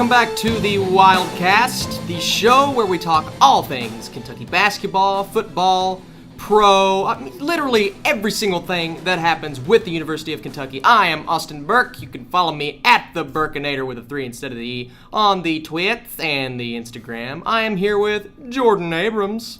Welcome back to the Wildcast, the show where we talk all things Kentucky basketball, football, literally every single thing that happens with the University of Kentucky. I am Austin Burke. You can follow me at the Burkinator with a 3 instead of the E on the Twits and the Instagram. I am here with Jordan Abrams.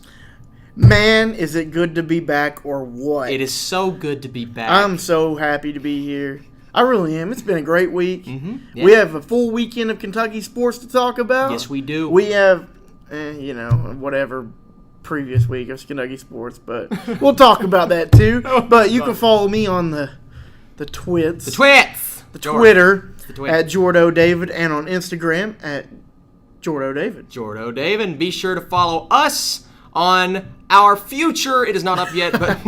Man, is it good to be back or what? It is so good to be back. I'm so happy to be here. I really am. It's been a great week. Yeah. We have a full weekend of Kentucky sports to talk about. Yes, we do. We have, whatever previous week of Kentucky sports, but we'll talk about that too. But you can follow me on the Twits. The Twits! The Twitter Twits. at Jordo David and on Instagram at Jordo David. Jordo David. Be sure to follow us on our future. It is not up yet, but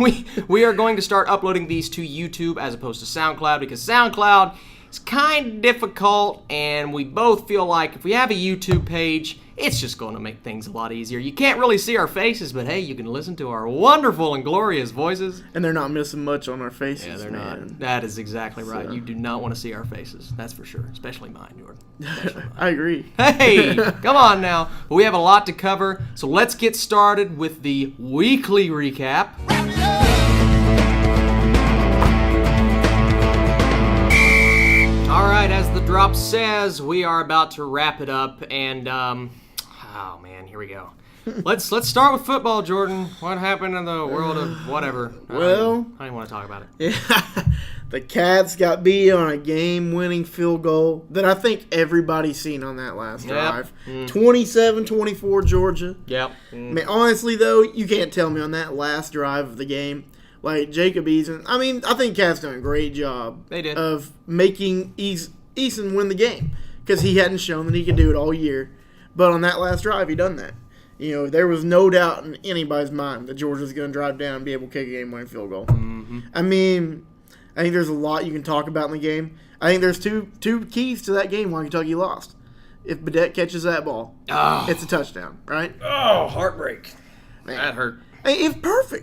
we are going to start uploading these to YouTube as opposed to SoundCloud, because SoundCloud is kind of difficult, and we both feel like if we have a YouTube page, it's just going to make things a lot easier. You can't really see our faces, but hey, you can listen to our wonderful and glorious voices. And they're not missing much on our faces. Yeah, they're man. not. That is exactly right. So. You do not want to see our faces. That's for sure. Especially mine, Jordan. I agree. Hey, come on now. But we have a lot to cover, so let's get started with the weekly recap. All right, as the drop says, we are about to wrap it up, and oh man, here we go. Let's start with football, Jordan. What happened in the world of whatever? Well, I don't want to talk about it. Yeah, the Cats got beat on a game-winning field goal that I think everybody's seen on that last drive. 27-24 Georgia. Yep. Man, honestly, though, you can't tell me on that last drive of the game, like Jacob Eason. I mean, I think Cats done a great job. They did. Of making Eason win the game because he hadn't shown that he could do it all year. But on that last drive, he done that. You know, there was no doubt in anybody's mind that Georgia's going to drive down and be able to kick a game-winning field goal. Mm-hmm. I mean, I think there's a lot you can talk about in the game. I think there's two keys to that game why Kentucky lost. If Badette catches that ball, it's a touchdown, right? Oh, heartbreak. Man. That hurt. Hey, it's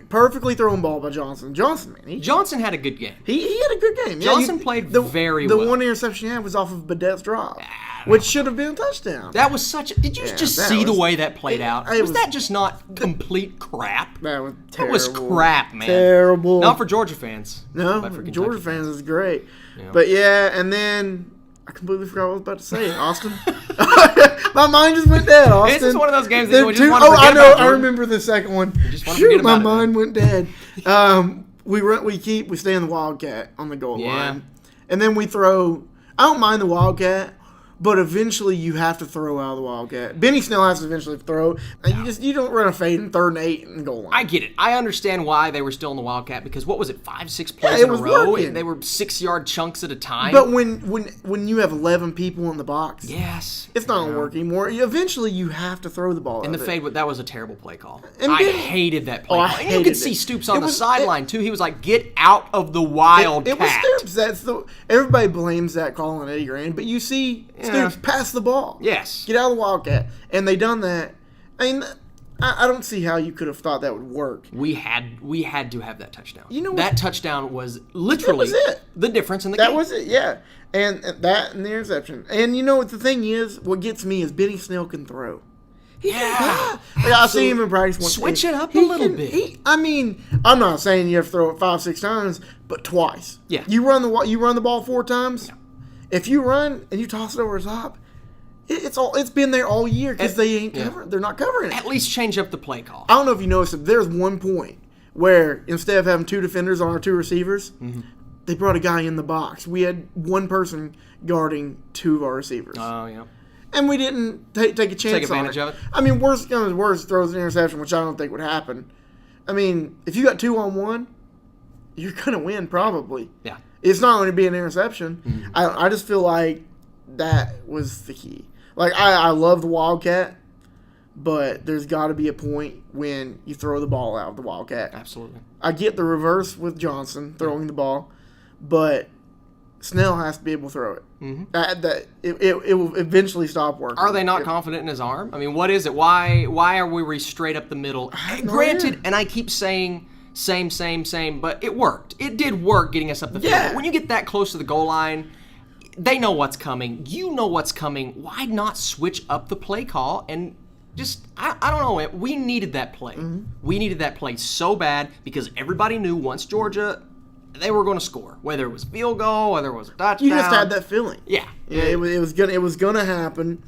perfectly thrown ball by Johnson. Johnson, man, Johnson had a good game. he had a good game. Johnson played very well. The one interception he had was off of Badette's drop, which should have been a touchdown. That was such a... Did you just see the way that played out? It was that just not complete crap? That was terrible. That was crap, man. Terrible. Not for Georgia fans. No, but for Georgia Kentucky fans is great. Yeah. But yeah, and then I completely forgot what I was about to say, Austin. My mind just went dead, Austin. This is one of those games that you just want to forget I know. about, Jordan. I remember the second one. Just want to forget my about mind went dead. We stay in the Wildcat on the goal line, and then we throw. I don't mind the Wildcat, but eventually you have to throw out of the Wildcat. Benny Snell has to eventually throw. And you don't run a fade in 3rd and 8 and goal line. I get it. I understand why they were still in the Wildcat, because what was it, 5-6 plays it in a was row? working. And they were 6-yard chunks at a time. But when you have 11 people in the box, yes, it's not going to work anymore. Eventually, you have to throw the ball. And the out of fade, that was a terrible play call. And I then- hated that play I call. And you hated could see it. Stoops on It the was- sideline, too. He was like, get out of the Wildcat. It was Stoops. Everybody blames that call on Eddie Grand, but you see Stoops pass the ball. Yes. Get out of the Wildcat. And they done that. I mean, I don't see how you could have thought that would work. We had to have that touchdown. You know what? That touchdown was literally it. the difference in the game. That was it, yeah. And that and the interception. And you know what the thing is? What gets me is Benny Snell can throw. Yeah. Like, I've seen him in practice once. Switch it up a little bit. I'm not saying you have to throw it 5-6 times, but twice. Yeah. You run the ball 4 times. Yeah. If you run and you toss it over the top, it's been there all year because they ain't covering. They're not covering it. At least change up the play call. I don't know if you noticed it. There's one point where instead of having 2 defenders on our 2 receivers, they brought a guy in the box. We had one person guarding 2 of our receivers. Oh yeah. And we didn't take a chance. Take advantage of it. I mean, worst comes to worst, throws an interception, which I don't think would happen. I mean, if you got 2-on-1, you're gonna win probably. Yeah. It's not going to be an interception. I just feel like that was the key. Like, I love the Wildcat, but there's got to be a point when you throw the ball out of the Wildcat. Absolutely. I get the reverse with Johnson throwing the ball, but Snell has to be able to throw it. It will eventually stop working. Are they not confident in his arm? I mean, what is it? Why are we straight up the middle? Granted, and I keep saying same, but it worked. It did work getting us up the field. Yeah. When you get that close to the goal line, they know what's coming. You know what's coming. Why not switch up the play call and just, I don't know. We needed that play. We needed that play so bad because everybody knew once Georgia, they were going to score. Whether it was field goal, whether it was a touchdown. You just had that feeling. Yeah. It was gonna happen.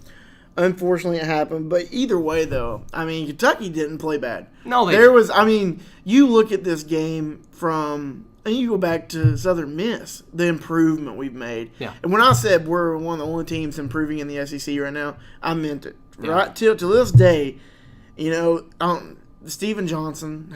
Unfortunately, it happened. But either way, though, I mean, Kentucky didn't play bad. No, they There didn't. was, I mean, you look at this game from, and you go back to Southern Miss, the improvement we've made. Yeah. And when I said we're one of the only teams improving in the SEC right now, I meant it. Yeah. Right till this day, Stephen Johnson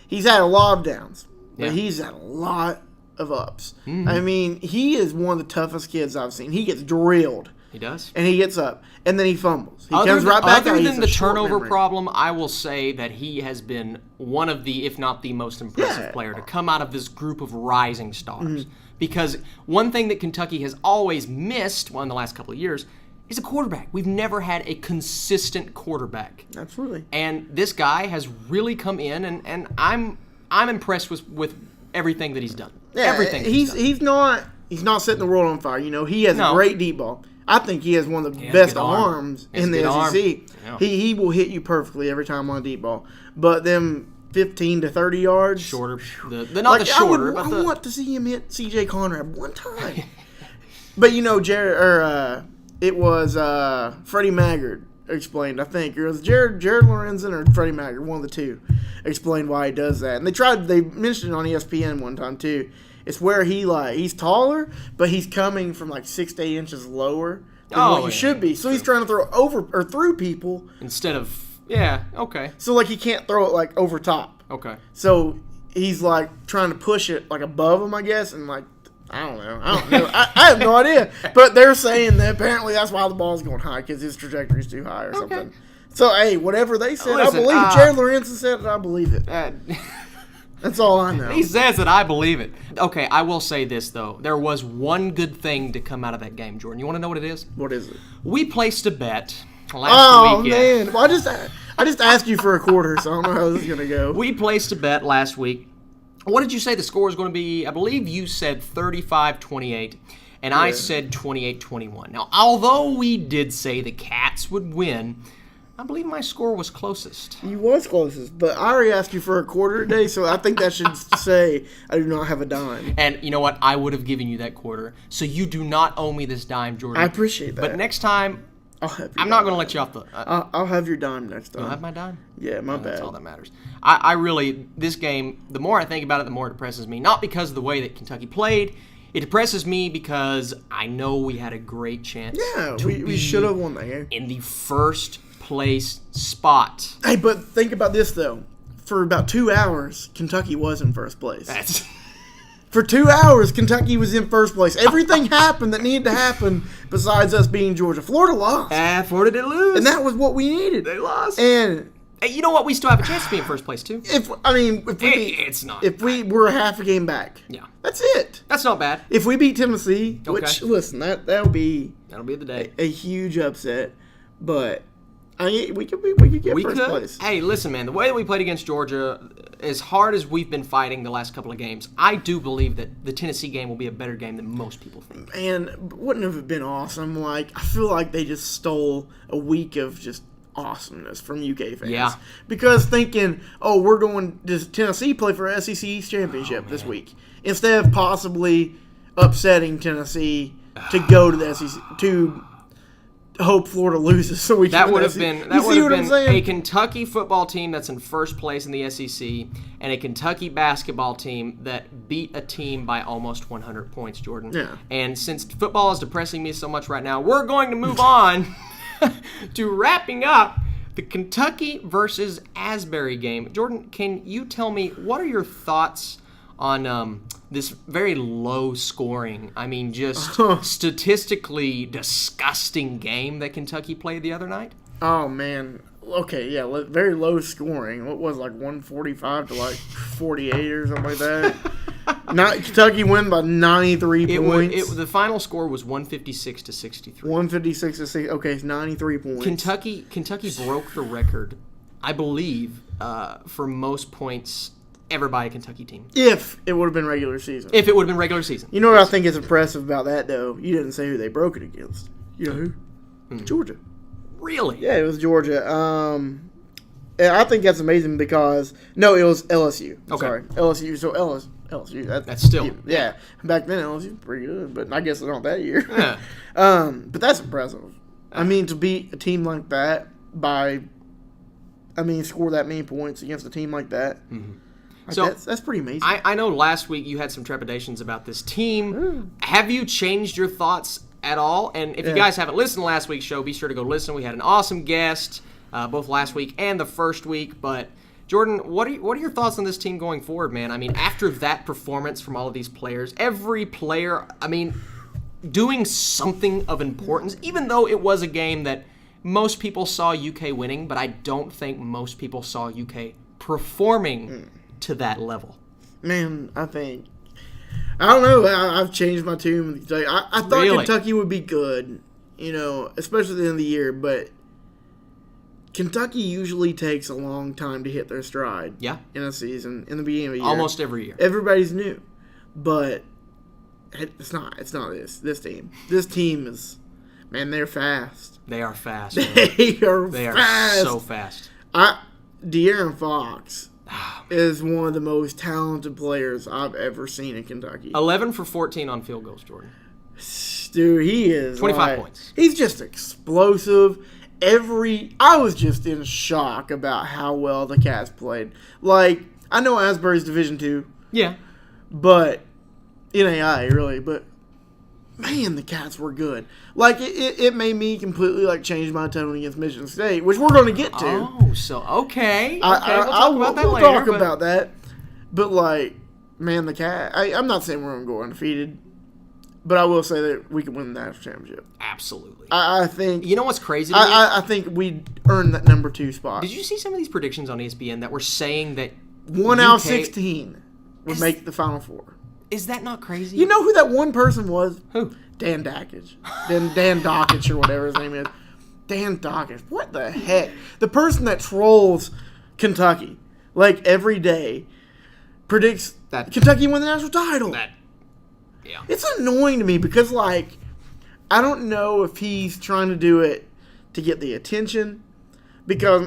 he's had a lot of downs, but he's had a lot of ups. I mean, he is one of the toughest kids I've seen. He gets drilled. He does. And he gets up, and then he fumbles. He comes right back out. Other He than has the a short turnover memory. problem, I will say that he has been one of the, if not the most impressive player to come out of this group of rising stars. Because one thing that Kentucky has always missed, in the last couple of years, is a quarterback. We've never had a consistent quarterback. Absolutely. And this guy has really come in, and I'm impressed with everything that he's done. Yeah, Everything that he's done. he's not setting the world on fire. He has No. a great deep ball. I think he has one of the has best good arm. arms He has in the good arm. SEC. Yeah. He will hit you perfectly every time on a deep ball. But them 15 to 30 yards. Shorter. Not the shorter, I but want to see him hit C.J. Conrad one time. But it was Freddie Maggard explained, I think. It was Jared Lorenzen or Freddie Maggard, one of the two, explained why he does that. And they mentioned it on ESPN one time too. It's where he's taller, but he's coming from 6 to 8 inches lower than what you should be. So he's trying to throw over or through people. Instead of, okay. So he can't throw it over top. Okay. So he's trying to push it above him, I guess, and I don't know. I have no idea. But they're saying that apparently that's why the ball's going high, because his trajectory is too high or something. So, hey, whatever they said, Listen, I believe it. Jared Lorenzen said it, I believe it. That's all I know. He says it, I believe it. Okay, I will say this, though. There was one good thing to come out of that game, Jordan. You want to know what it is? What is it? We placed a bet last week. Man. Well, I just asked you for a quarter, so I don't know how this is going to go. We placed a bet last week. What did you say the score is going to be? I believe you said 35-28, and I said 28-21. Now, although we did say the Cats would win, I believe my score was closest. You was closest, but I already asked you for a quarter today, so I think that should say I do not have a dime. And you know what? I would have given you that quarter, so you do not owe me this dime, Jordan. I appreciate that. But next time, I'm not going to let you off the... I'll have your dime next time. You'll have my dime? Yeah, my bad. That's all that matters. I really, this game, the more I think about it, the more it depresses me. Not because of the way that Kentucky played. It depresses me because I know we had a great chance. Yeah, we should have won that game. In the first place spot. Hey, but think about this, though. For about 2 hours, Kentucky was in first place. For 2 hours, Kentucky was in first place. Everything happened that needed to happen besides us beating Georgia. Florida lost. Florida did lose. And that was what we needed. They lost. And hey, you know what? We still have a chance to be in first place, too. It's not. If we were half a game back. Yeah. That's it. That's not bad. If we beat Tennessee, Okay. which, listen, that'll be the day. a huge upset. But we could get first place. Hey, listen, man. The way that we played against Georgia, as hard as we've been fighting the last couple of games, I do believe that the Tennessee game will be a better game than most people think. And wouldn't it have been awesome? I feel like they just stole a week of just awesomeness from UK fans. Yeah. Because thinking, we're going to Tennessee play for SEC East Championship this week, instead of possibly upsetting Tennessee to go to the SEC to hope Florida loses so we can. That would have been I'm saying? a Kentucky football team that's in first place in the SEC and a Kentucky basketball team that beat a team by almost 100 points, Jordan. Yeah. And since football is depressing me so much right now, we're going to move on to wrapping up the Kentucky versus Asbury game. Jordan, can you tell me what are your thoughts on this very low scoring, just statistically disgusting game that Kentucky played the other night? Oh, man. Okay, yeah, very low scoring. What was 145 to 48 or something like that? Kentucky win by 93 points. The final score was 156 to 63. 156 to 6. Okay, it's 93 points. Kentucky broke the record, I believe, for most points ever by a Kentucky team. If it would have been regular season. If it would have been regular season. You know what I think is impressive about that, though? You didn't say who they broke it against. You know who? Georgia. Really? Yeah, it was Georgia. And I think that's amazing because no, it was LSU. Okay. Sorry, LSU. So LSU. That's still yeah. Back then LSU was pretty good, but I guess not that year. Yeah. But that's impressive. I mean, to beat a team like that score that many points against a team like that. Mm-hmm. Like So that's pretty amazing. I know last week you had some trepidations about this team. Have you changed your thoughts at all? And if you guys haven't listened to last week's show, be sure to go listen. We had an awesome guest both last week and the first week. But Jordan, what are your thoughts on this team going forward, man? I mean, after that performance from all of these players, every player, I mean, doing something of importance, even though it was a game that most people saw UK winning, but I don't think most people saw UK performing to that level. Man, I don't know. I've changed my tune with Kentucky. I thought Really? Kentucky would be good, especially at the end of the year, but Kentucky usually takes a long time to hit their stride. Yeah. In a season, in the beginning of the year. Almost every year. Everybody's new. But it's not this team. This team is, man, they're fast. They are fast. They are fast. So fast. De'Aaron Fox is one of the most talented players I've ever seen in Kentucky. 11 for 14 on field goals, Jordan. Dude, he is 25 points. He's just explosive. I was just in shock about how well the Cats played. Like, I know Asbury's Division II. Yeah. But NAI, really. But, man, the Cats were good. Like, it made me completely, change my tone against Michigan State, which we're going to get to. Oh, so, okay. We'll talk about that. But, man, the Cats, I'm not saying we're going to go undefeated. But I will say that we can win the national championship. Absolutely. I think. You know what's crazy to me? I think we earned that number 2 spot. Did you see some of these predictions on ESPN that were saying that 1 out of 16 would make the Final Four? Is that not crazy? You know who that one person was? Who? Dan Dakich. Dan Dakich or whatever his name is. Dan Dakich. What the heck? The person that trolls Kentucky, every day, predicts that Kentucky win the national title. Yeah. It's annoying to me because, I don't know if he's trying to do it to get the attention,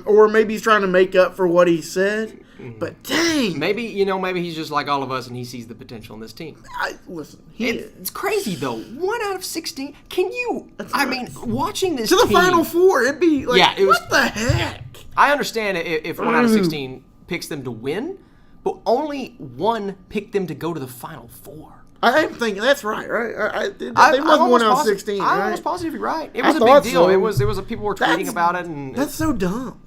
or maybe he's trying to make up for what he said. But dang, maybe he's just like all of us, and he sees the potential in this team. Listen, it's crazy though. 1 out of 16. Can you? Watching this to the team, Final Four, it'd be what the heck? I understand if 1 out of 16 picks them to win, but only 1 picked them to go to the Final Four. I'm thinking that's right? They won 1 out of 16. I'm almost positive you're right. It was a big deal. So. People were tweeting about it, and that's so dumb.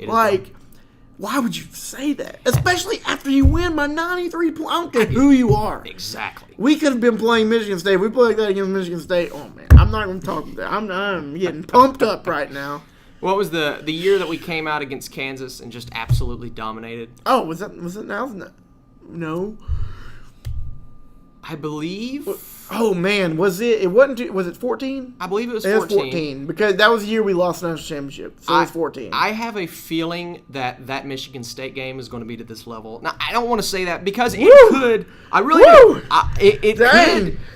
Why would you say that? Especially after you win by 93 points. I don't care who you are. Exactly. We could have been playing Michigan State. If we played like that against Michigan State. Oh man, I'm not going to talk about that. I'm getting pumped up right now. What was the year that we came out against Kansas and just absolutely dominated? Oh, was it now? No. I believe. Oh man, was it? It wasn't. Was it 14? I believe it was 14. It was 14 because that was the year we lost the national championship. So it was 14. I have a feeling that Michigan State game is going to be to this level. Now I don't want to say that because it could. I really do.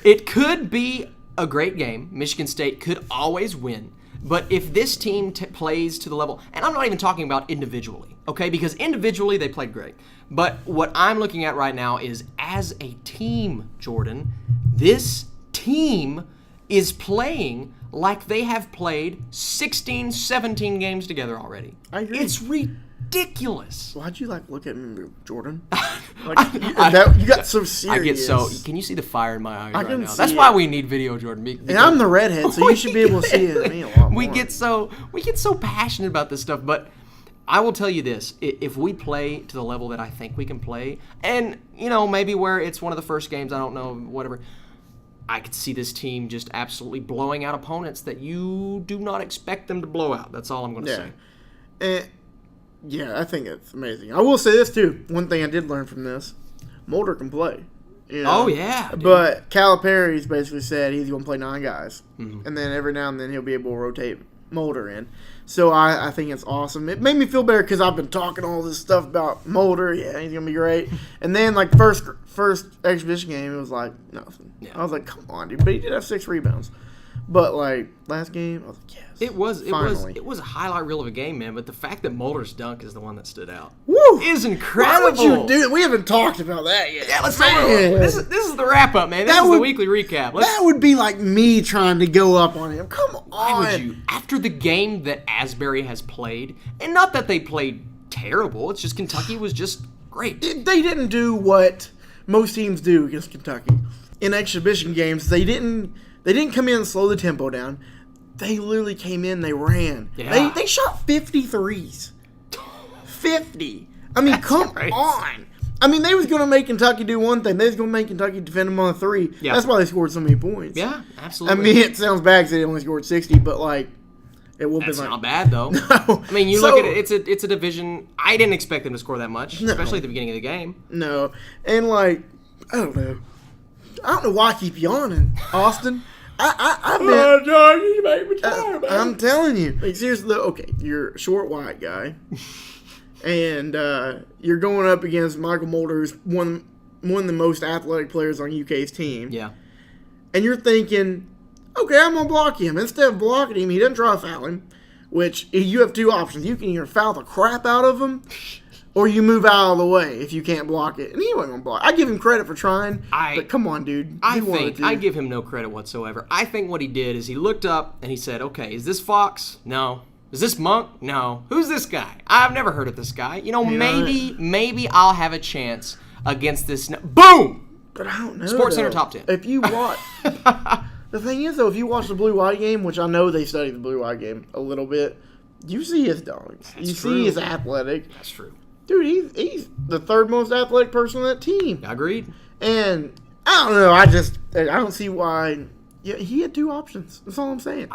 It could be a great game. Michigan State could always win. But if this team plays to the level, and I'm not even talking about individually, okay? Because individually they played great. But what I'm looking at right now is as a team, Jordan, this team is playing like they have played 16, 17 games together already. I agree. It's ridiculous. Why'd you look at me, Jordan? You got so serious. I get so. Can you see the fire in my eyes right now? That's it. why we need video, Jordan. And I'm the redhead, so you should be able to see it in me a lot more. We get so passionate about this stuff, but I will tell you this: if we play to the level that I think we can play, and maybe where it's one of the first games, I don't know, whatever. I could see this team just absolutely blowing out opponents that you do not expect them to blow out. That's all I'm going to say. And, yeah, I think it's amazing. I will say this, too. One thing I did learn from this, Mulder can play. Oh, yeah. Dude. But Calipari's basically said he's going to play 9 guys. Mm-hmm. And then every now and then he'll be able to rotate Mulder in. So I think it's awesome. It made me feel better because I've been talking all this stuff about Mulder. Yeah, he's going to be great. And then, like, first exhibition game, it was like nothing. Yeah. I was like, come on, dude. But he did have 6 rebounds. But, like, last game, I was like, yes. It was finally. a highlight reel of a game, man. But the fact that Mulder's dunk is the one that stood out Woo! is incredible. Why would you do that? We haven't talked about that yet. Yeah, let's talk about it. This is the wrap up, man. This is the weekly recap. That would be like me trying to go up on him. Come on. Why would you? After the game that Asbury has played, and not that they played terrible, it's just Kentucky was just great. They didn't do what most teams do against Kentucky. In exhibition games, they didn't come in and slow the tempo down. They literally came in, they ran. Yeah. They shot 53s. 50. I mean, come on. I mean, they was going to make Kentucky do one thing. They was going to make Kentucky defend them on a 3. Yeah. That's why they scored so many points. Yeah, absolutely. I mean, it sounds bad because they only scored 60, but, like, it will be That's like... not bad, though. No. I mean, you look at it, it's a division. I didn't expect them to score that much, especially at the beginning of the game. No. And, like, I don't know. I don't know why I keep yawning, Austin. I've been... John, you make me tired, man. I'm telling you. Like, seriously, okay, you're a short white guy, and you're going up against Michael Mulder, who's one of the most athletic players on UK's team. Yeah. And you're thinking, okay, I'm going to block him. Instead of blocking him, he doesn't try to foul him, which you have 2 options. You can either foul the crap out of him, or you move out of the way if you can't block it. And he wasn't going to block. I give him credit for trying, but come on, dude. I give him no credit whatsoever. I think what he did is he looked up and he said, okay, is this Fox? No. Is this Monk? No. Who's this guy? I've never heard of this guy. You know, maybe I'll have a chance against this. Boom! But I don't know. SportsCenter top 10. If you watch... The thing is, though, if you watch the blue-white game, which I know they studied the blue-white game a little bit, you see his dunks. You see his athletic. That's true. Dude, he's the 3rd most athletic person on that team. Agreed. And I don't know. I don't see why. Yeah, he had 2 options. That's all I'm saying.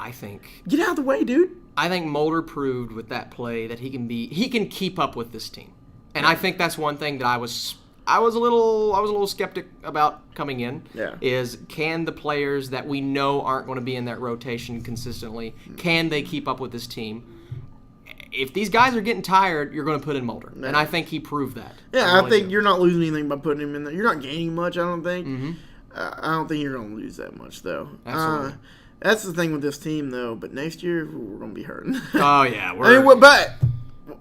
Get out of the way, dude. I think Mulder proved with that play that he can keep up with this team. And I think that's one thing that I was a little skeptic about coming in. Yeah. Is can the players that we know aren't going to be in that rotation consistently, can they keep up with this team? If these guys are getting tired, you're going to put in Mulder. Yeah. And I think he proved that. Yeah, I think you're not losing anything by putting him in there. You're not gaining much, I don't think. Mm-hmm. I don't think you're going to lose that much, though. Absolutely. That's the thing with this team, though. But next year, we're going to be hurting. Oh, yeah. But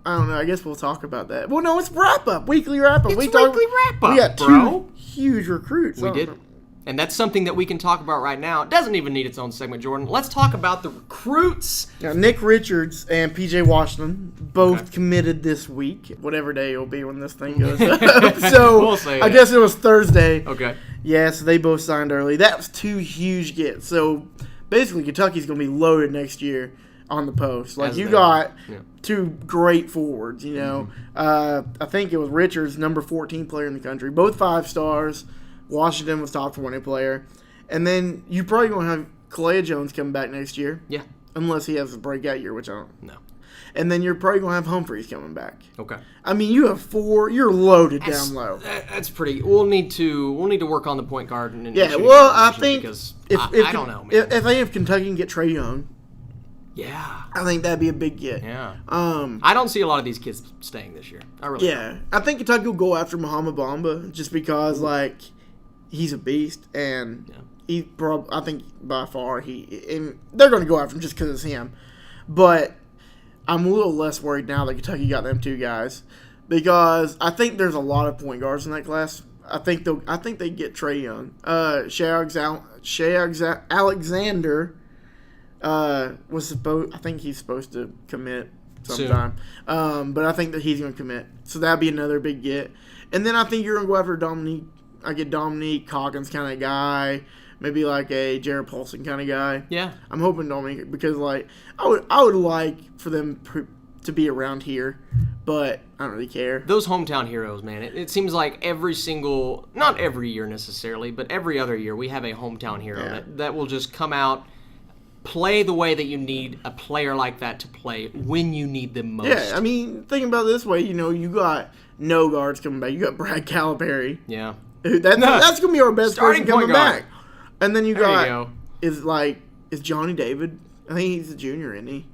I don't know. I guess we'll talk about that. Well, no, it's wrap-up. Weekly wrap-up. It's weekly wrap-up, We got 2 huge recruits. We did. And that's something that we can talk about right now. It doesn't even need its own segment, Jordan. Let's talk about the recruits. Now, Nick Richards and P.J. Washington both committed this week, whatever day it'll be when this thing goes up. So we'll say I guess it was Thursday. Okay. Yeah, so they both signed early. That was 2 huge gets. So basically, Kentucky's going to be loaded next year on the post. Like, you got 2 great forwards, you know. I think it was Richards, number 14 player in the country. Both 5 stars. Washington was top 20 player. And then you probably going to have Kalea Jones coming back next year. Yeah. Unless he has a breakout year, which I don't. No. And then you're probably going to have Humphreys coming back. Okay. I mean, you have 4. You're loaded down low. That's pretty. We'll need to work on the point guard. And I think I don't know, man. If Kentucky can get Trae Young. Yeah. I think that'd be a big get. Yeah. I don't see a lot of these kids staying this year. I really don't. I think Kentucky will go after Muhammad Bamba just because, like, he's a beast, and I think by far and they're going to go after him just because it's him. But I'm a little less worried now that Kentucky got them 2 guys because I think there's a lot of point guards in that class. I think they get Trae Young. Shea Alexander was supposed. I think he's supposed to commit sometime. But I think that he's going to commit, so that'd be another big get. And then I think you're going to go after Dominique. I get Dominique Coggins kind of guy, maybe like a Jared Paulson kind of guy. Yeah, I'm hoping Dominique because like I would like for them to be around here, but I don't really care. Those hometown heroes, man. It seems like not every year necessarily, but every other year we have a hometown hero that will just come out, play the way that you need a player like that to play when you need them most. Yeah, I mean, think about it this way. You know, you got no guards coming back. You got Brad Calipari. Yeah. That's going to be our best person coming back. And then you got, is Johnny David. I think he's a junior, isn't he?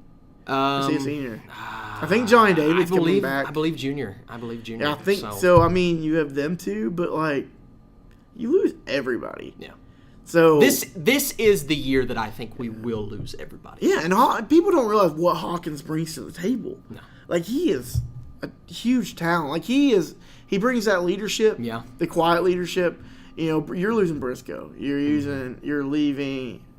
Is he a senior? I think Johnny David's coming back. I believe junior. Yeah, I think so. I mean, you have them too, but like, you lose everybody. Yeah. So this is the year that I think we will lose everybody. Yeah, and people don't realize what Hawkins brings to the table. No. Like, he is a huge talent. Like, he brings that leadership. Yeah. The quiet leadership. You know, you're losing Briscoe. You're losing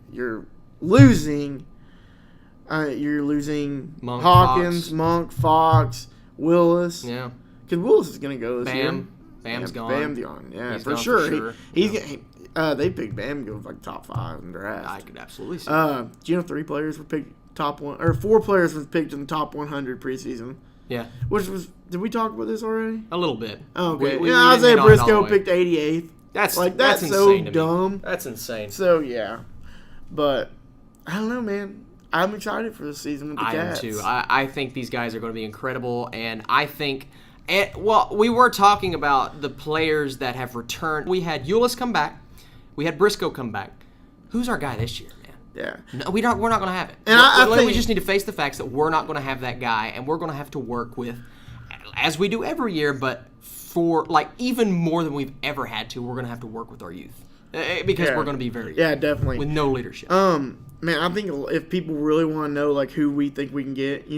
Monk, Hawkins, Fox. Monk, Fox, Willis. Yeah. Because Willis is going to go this year. Bam's gone. Bam's gone. Yeah, He's for gone sure. They picked Bam to go like top 5 in the draft. I could absolutely see that. Do you know 3 players were picked top 1, or 4 players were picked in the top 100 preseason? Yeah. Did we talk about this already? A little bit. Oh, okay. We Isaiah didn't hit on it all Briscoe the way. picked 88th. That's so insane to me. dumb. That's insane. So yeah, but I don't know, man. I'm excited for this season with the Cats. I am too. I think these guys are going to be incredible, and I think. Well, we were talking about the players that have returned. We had Ulis come back. We had Briscoe come back. Who's our guy this year, man? Yeah. No, we're not going to have it. And I think we just need to face the facts that we're not going to have that guy, and we're going to have to work with, as we do every year, but for like even more than we've ever had to, we're going to have to work with our youth because we're going to be very young, definitely with no leadership. Man, I think if people really want to know like who we think we can get,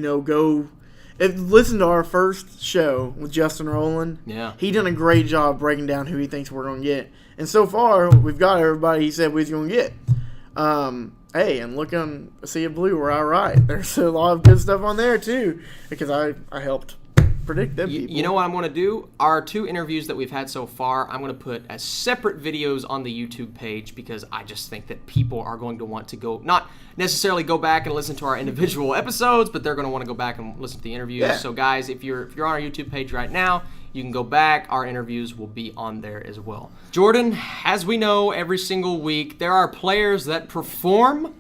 listen to our first show with Justin Rowland. Yeah. He done a great job breaking down who he thinks we're going to get. And so far, we've got everybody he said we was going to get. Hey, and look on Sea of Blue, we're all right. There's a lot of good stuff on there, too, because I helped predict them people. You know what I'm going to do? Our 2 interviews that we've had so far, I'm going to put as separate videos on the YouTube page because I just think that people are going to want to go, not necessarily go back and listen to our individual episodes, but they're going to want to go back and listen to the interviews. Yeah. So guys, if you're on our YouTube page right now, you can go back. Our interviews will be on there as well. Jordan, as we know every single week, there are players that perform,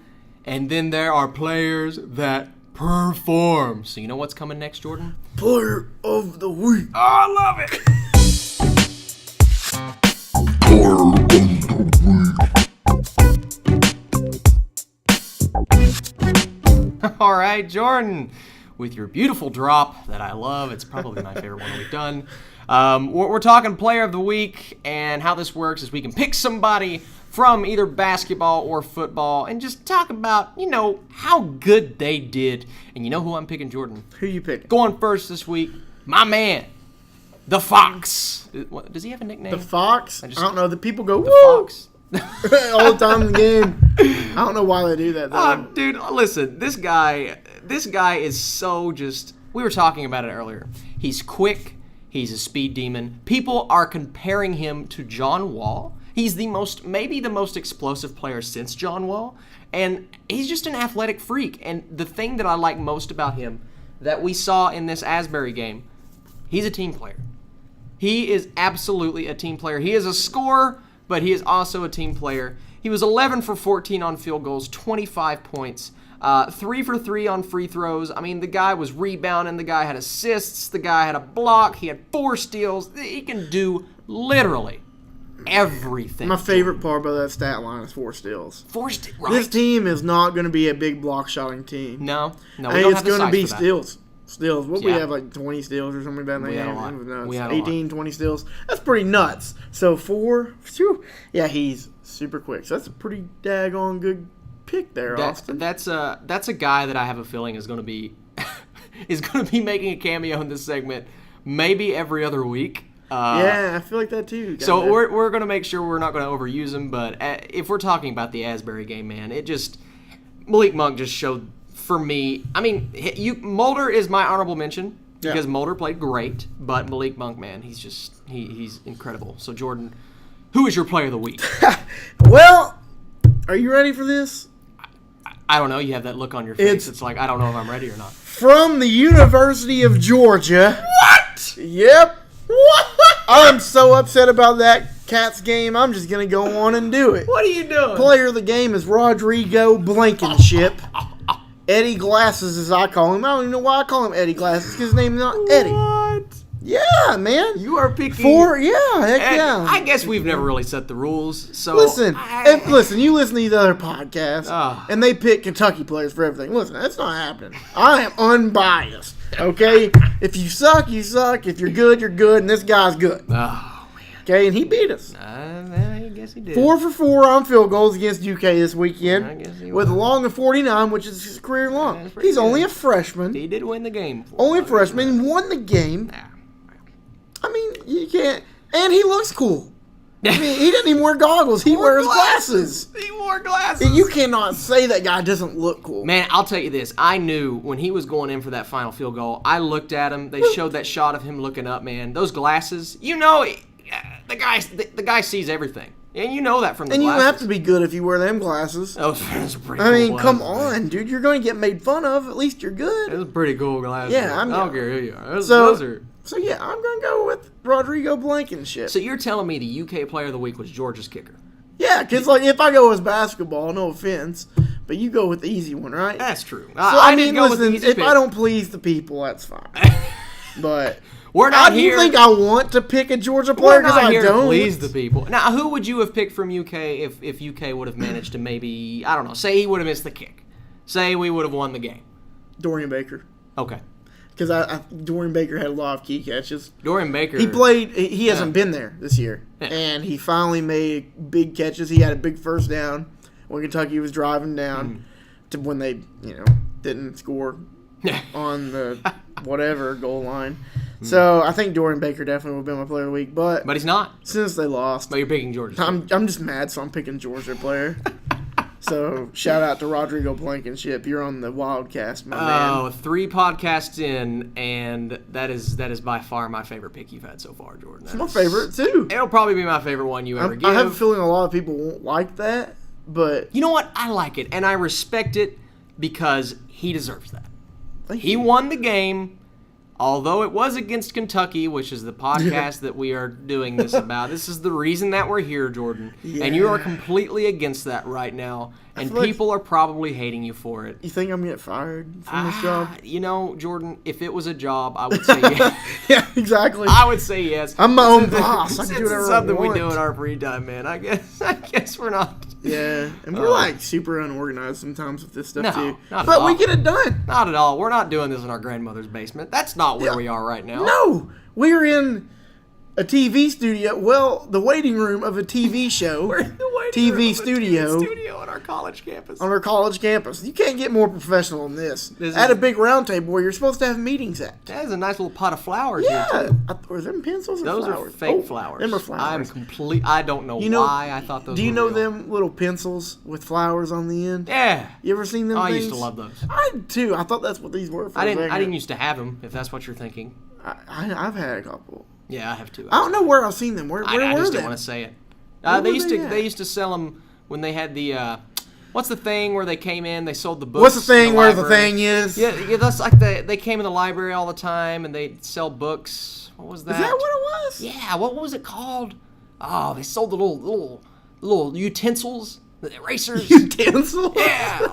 and then there are players that perform. So you know what's coming next, Jordan? Player of the week. Oh, I love it. All right, Jordan, with your beautiful drop that I love. It's probably my favorite one we've done. We're talking player of the week, and how this works is we can pick somebody from either basketball or football and just talk about, how good they did. And you know who I'm picking, Jordan? Who you picking? Going first this week, my man, the Fox. Does he have a nickname? The Fox? I don't know. The people go, The woo! Fox. All the time in the game. I don't know why they do that, though. Dude, listen, this guy is so just, we were talking about it earlier. He's quick. He's a speed demon. People are comparing him to John Wall. He's maybe the most explosive player since John Wall, and he's just an athletic freak. And the thing that I like most about him that we saw in this Asbury game, he's a team player. He is absolutely a team player. He is a scorer, but he is also a team player. He was 11 for 14 on field goals, 25 points, 3 for 3 on free throws. I mean, the guy was rebounding. The guy had assists. The guy had a block. He had 4 steals. He can do literally everything. My favorite part about that stat line is 4 steals. 4 steals, right? This team is not going to be a big block shotting team. No, we don't it's have the going to size be for that. steals. What we Yeah. have, like 20 steals or something like that. We had a lot. It was nuts. We had a 18, 20 steals. That's pretty nuts. So 4, phew, yeah, he's super quick. So that's a pretty daggone good pick there, Austin. That's a guy that I have a feeling is going to be making a cameo in this segment, maybe every other week. Yeah, I feel like that too. So we're going to make sure we're not going to overuse him, but if we're talking about the Asbury game, man, Malik Monk just showed for me. I mean, Mulder is my honorable mention because Mulder played great, but Malik Monk, man, he's incredible. So Jordan, who is your player of the week? Well, are you ready for this? I don't know. You have that look on your face. It's like, I don't know if I'm ready or not. From the University of Georgia. What? Yep. What? I'm so upset about that Cats game, I'm just going to go on and do it. What are you doing? Player of the game is Rodrigo Blankenship. Eddie Glasses, as I call him. I don't even know why I call him Eddie Glasses, because his name's not Eddie. What? Yeah, man. You are picking 4. Yeah, heck yeah. I guess we've never really set the rules. So Listen, you listen to these other podcasts, Oh. and they pick Kentucky players for everything. Listen, that's not happening. I am unbiased. Okay, if you suck, you suck. If you're good, you're good. And this guy's good. Oh man. Okay, and he beat us. I guess he did. 4 for 4 on field goals against UK this weekend, I guess he with a was. long of 49, which is his career long. That's pretty He's good. only a freshman. He did win the game. Only a freshman. Won the game. Yeah. I mean, you can't. And he looks cool. I mean, he doesn't even wear goggles. He wears glasses. He wore glasses. You cannot say that guy doesn't look cool. Man, I'll tell you this. I knew when he was going in for that final field goal, I looked at him. They showed that shot of him looking up, man. Those glasses, you know, the guy sees everything. And you know that from the And you glasses. have to be good if you wear them glasses. Those are pretty I cool mean, come glasses, man. on, dude. You're going to get made fun of. At least you're good. Those are pretty cool glasses. Yeah, I don't care who you are. Those are... So yeah, I'm going to go with Rodrigo Blankenship. So you're telling me the UK Player of the Week was Georgia's kicker? Yeah, because like if I go with basketball, no offense, but you go with the easy one, right? That's true. So I did mean, go with the listen, easy if pick. I don't please the people, that's fine. But We're not do here. you think I want to pick a Georgia We're player because not I here don't? to please the people. Now, who would you have picked from UK if UK would have managed to maybe, I don't know, say he would have missed the kick. Say we would have won the game. Dorian Baker. Okay. Because Dorian Baker had a lot of key catches. Dorian Baker. He played. He hasn't been there this year, Yeah. and he finally made big catches. He had a big first down when Kentucky was driving down to when they, didn't score on the whatever goal line. So I think Dorian Baker definitely would have been my player of the week. But But he's not. since they lost, But you're picking Georgia. I'm just mad. So I'm picking Georgia player. So shout out to Rodrigo Blankenship. You're on the Wildcast, my man. Oh, 3 podcasts in, and that is by far my favorite pick you've had so far, Jordan. It's my favorite too. It'll probably be my favorite one you ever give. I have a feeling a lot of people won't like that, but You know what? I like it, and I respect it because he deserves that. thank He you. won the game, although it was against Kentucky, which is the podcast that we are doing this about. This is the reason that we're here, Jordan. And you are Yeah. completely against that right now, and feel like- people are probably hating you for it. You think I'm gonna get fired from this job? You know, Jordan, if it was a job, I would say yes. Yeah, exactly. I would say yes. I'm my own Since it- boss. I can since do whatever it's I something we want. do in our free time, man. I guess we're not. Yeah, and we're like super unorganized sometimes with this stuff No, too. not at But we all. get it done. Not at all. We're not doing this in our grandmother's basement. That's not where we are right now. No, we're in a TV studio. Well, the waiting room of a TV show. We're in the waiting TV room of a studio. TV studio on our college campus. On our college campus. You can't get more professional than this. This At is- a big round table where you're supposed to have meetings at. That is a nice little pot of flowers here, Yeah. too. Were them pencils or Those flowers? are fake Oh, flowers. Them are flowers. I don't know You know- why I thought those Do you were know real. them little pencils with flowers on the end? Yeah. You ever seen them Oh, I things? used to love those. I did too. I thought that's what these were for I a didn't second. used to have them, if that's what you're thinking. I've had a couple. Yeah, I have two. I don't know where I've seen them. Where I were just they? didn't want to say it. Where They were used they to at? they used to sell them when they had the what's the thing where they came in, they sold the books. What's the thing in where the library. thing is? Yeah, that's like they came in the library all the time and they'd sell books. What was that? Is that what it was? Yeah, what was it called? Oh, they sold the little utensils, the erasers. Utensil? Yeah,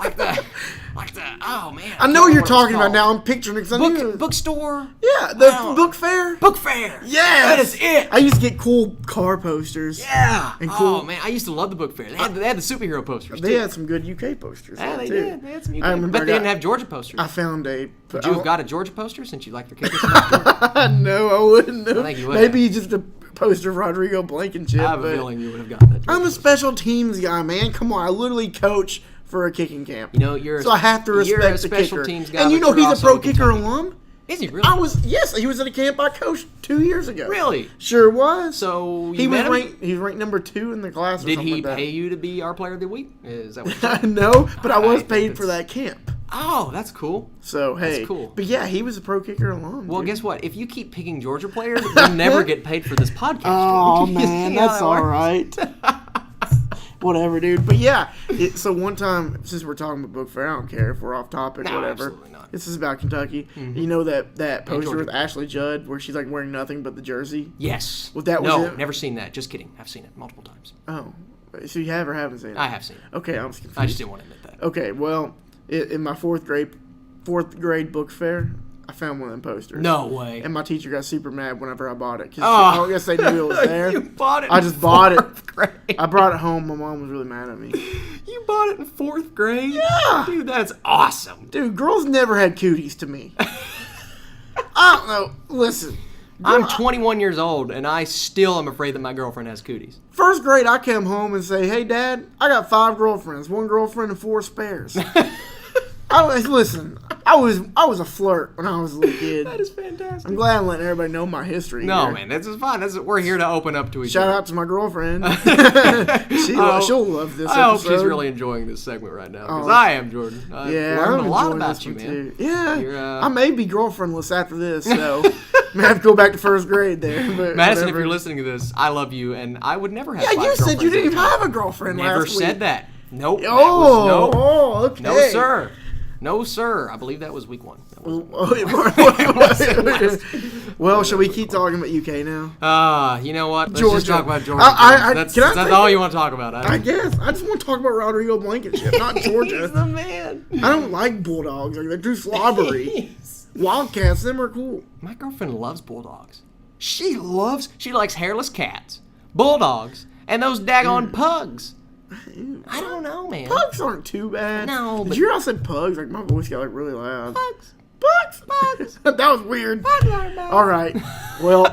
like the oh man. I know can't you're remember what it's talking about called. now. I'm picturing it 'cause I knew- Bookstore. Yeah, the Wow. book fair. Book fair. Yes. That is it. I used to get cool car posters. Yeah. And cool- Oh man, I used to love the book fair. They had the superhero posters They too. had some good UK posters. Yeah, there, they too. did. They had some. I remember but I they got- didn't have Georgia posters. I found a. Would you have got a Georgia poster since you like your kickers? so much? No, I wouldn't have. I think you would Maybe just a poster of Rodrigo Blankenship. I have a but feeling you would have gotten it. I'm a special teams guy, man. Come on, I literally coach for a kicking camp. You know, you're. So I have to you're a respect the special kicker. teams guy. And you but know you're he's a also pro kicker Kentucky. alum. Is he really? Yes, he was at a camp I coached 2 years ago. Really? Sure was. So he you was met him? ranked. He was ranked number 2 in the class. Or Did something he like pay you to be our player of the week? Is that what? that. No, but I was I paid think for that camp. Oh, that's cool. So hey, cool. But yeah, he was a pro kicker alum. Well, dude. guess what? If you keep picking Georgia players, we'll never get paid for this podcast. Oh Jordan. You man, see how that's that all works? right. Whatever, dude. But yeah, so one time, since we're talking about book fair, I don't care if we're off topic, No, whatever. absolutely not. This is about Kentucky. You know that poster Georgia. with Ashley Judd where she's like wearing nothing but the jersey? Yes. Well, that was no, it. Never seen that. Just kidding. I've seen it multiple times. Oh, so you have or haven't seen it? I have seen it. Okay, I'm just confused. I just didn't want to admit that. Okay, well, in my fourth grade book fair, I found one of them posters. No way. And my teacher got super mad whenever I bought it. Cause Oh. I guess they knew it was there. You bought it I in just bought it. 4th grade. I brought it home. My mom was really mad at me. You bought it in 4th grade? Yeah. Dude, that's awesome. Dude, girls never had cooties to me. I don't know. Listen. I'm 21 years old, and I still am afraid that my girlfriend has cooties. 1st grade, I come home and say, "Hey, Dad, I got 5 girlfriends, 1 girlfriend and 4 spares." Listen, I was a flirt when I was a little kid. That is fantastic. I'm glad I'm letting everybody know my history. No, here. man, this is fine. We're here to open up to each Shout other. out to my girlfriend. She'll love this I hope episode. she's really enjoying this segment right now, because Oh. I am, Jordan. I've Yeah, learned I'm a lot enjoying about this you, one, man. too. Yeah, You're, I may be girlfriendless after this, so may have to go back to 1st grade there. But Madison, whatever. if you're listening to this, I love you, and I would never have Yeah, 5 you said you girlfriends didn't at even a time. have a girlfriend Never last said week. that. Nope. Oh, okay. No, sir. No, sir. I believe that was week 1. That was Well, shall we keep talking about UK now? you know what? Let's Georgia. just talk about Georgia. That's can I that's take all it? you want to talk about. I guess. I just want to talk about Rodrigo Blankenship, not Georgia. He's the man. I don't like Bulldogs. Like, they're too slobbery. Wildcats, them are cool. My girlfriend loves bulldogs. She likes hairless cats, bulldogs, and those daggone pugs. I don't know, man. Pugs aren't too bad. No, Did but- you hear I said pugs? Like, my voice got, like, really loud. Pugs. Pugs. That was weird. All right. Well,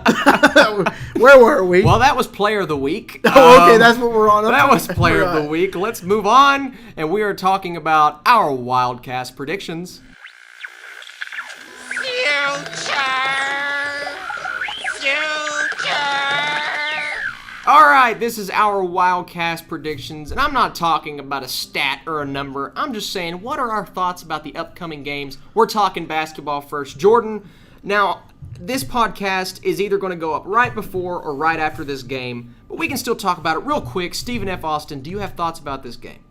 where were we? Well, that was Player of the Week. Oh, okay, that's what we're on. That was Player of the Right. Week. Let's move on, and we are talking about our Wildcast predictions. All right, this is our Wildcast predictions, and I'm not talking about a stat or a number. I'm just saying, what are our thoughts about the upcoming games? We're talking basketball first. Jordan, now, this podcast is either going to go up right before or right after this game, but we can still talk about it real quick. Stephen F. Austin, do you have thoughts about this game?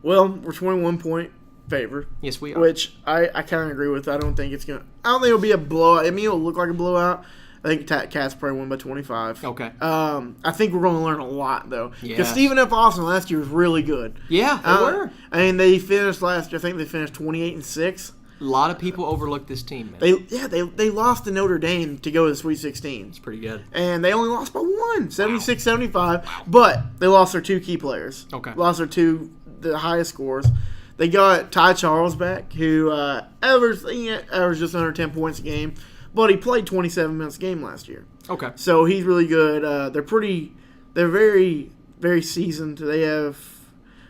Well, we're 21-point favor. Yes, we are. Which I kind of agree with. I don't think it'll be a blowout. I mean, it'll look like a blowout. I think Cats probably win by 25. Okay. I think we're going to learn a lot, though. Because Yes. Stephen F. Austin last year was really good. Yeah, they were. I mean, they finished last year. I think they finished 28-6. A lot of people overlook this team, man. They lost to Notre Dame to go to the Sweet 16. It's pretty good. And they only lost by 1, 76-75. But they lost their 2 key players. Okay. Lost their the highest scores. They got Ty Charles back, who averaged just under 10 points a game. But he played 27 minutes a game last year. Okay. So he's really good. They're very, very seasoned. They have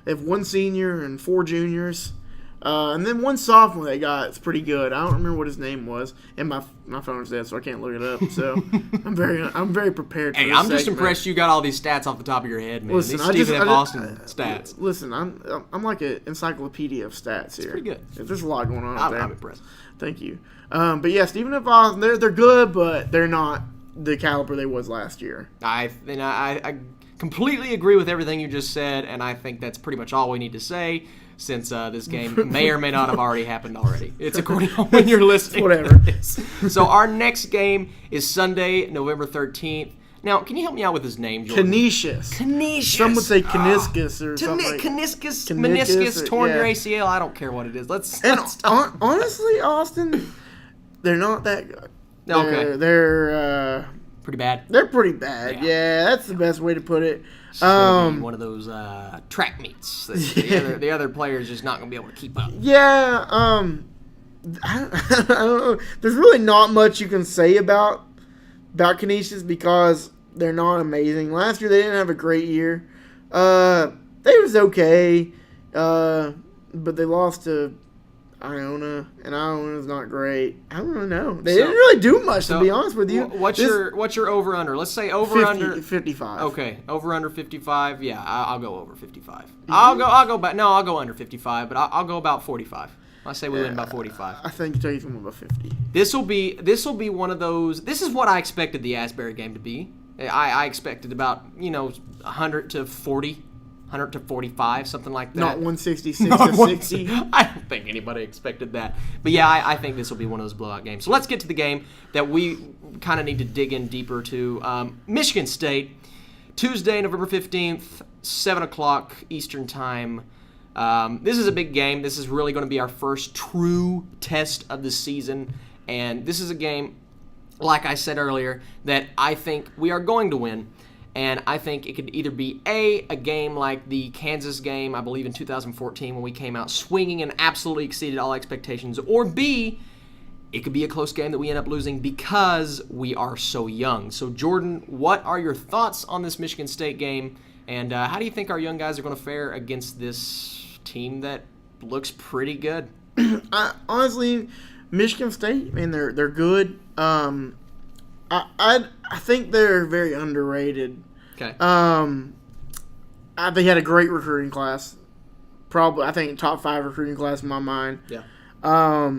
1 senior and 4 juniors. And then 1 sophomore they got. It's pretty good. I don't remember what his name was. And my phone's dead, so I can't look it up. So I'm very prepared for Hey, this I'm just segment. impressed you got all these stats off the top of your head, man. Listen, These I just- Stephen F. I Austin stats. Listen, I'm like an encyclopedia of stats here. pretty good. There's a lot going on out there. I'm impressed. Thank you. But yeah, Stephen F. Austin, they're good, but they're not the caliber they was last year. I completely agree with everything you just said, and I think that's pretty much all we need to say, since this game may or may not have already happened already. It's according to when you're listening. Whatever. to this. So our next game is Sunday, November 13th. Now, can you help me out with his name, Jordan? Canisius. Canisius. Some would say Caniscus or something. Meniscus, Meniscus, torn your yeah. ACL. I don't care what it is. Let's And talk. honestly, Austin, they're not that good. Okay. They're Pretty bad. they're pretty bad. Yeah. Yeah, that's the best way to put it. It's gonna be one of those track meets. The other players just not going to be able to keep up. Yeah, I don't know. There's really not much you can say about Canisius because they're not amazing. Last year they didn't have a great year. They was okay, but they lost to Iona, and Iona's not great. I don't really know. They didn't really do much, to be honest with you. What's your over under? Let's say over under 55. Okay, over under 55. Yeah, I'll go over 55. I'll go back. No, I'll go under 55, but I'll go about 45. I say we win by 45. I think you take them about 50. This will be one of those. This is what I expected the Asbury game to be. I expected about 100 to 40, 100 to 45, something like that. Not 166 to 60. I don't think anybody expected that. But yeah, I think this will be one of those blowout games. So let's get to the game that we kind of need to dig in deeper to. Michigan State, Tuesday, November 15th, 7 o'clock Eastern Time. This is a big game. This is really going to be our first true test of the season. And this is a game, like I said earlier, that I think we are going to win. And I think it could either be a game like the Kansas game, I believe in 2014, when we came out swinging and absolutely exceeded all expectations, or B, it could be a close game that we end up losing because we are so young. So, Jordan, what are your thoughts on this Michigan State game, and how do you think our young guys are going to fare against this team that looks pretty good? Honestly, Michigan State, man, they're good. I think they're very underrated. Okay. They had a great recruiting class. Probably, I think top 5 recruiting class in my mind. Yeah. I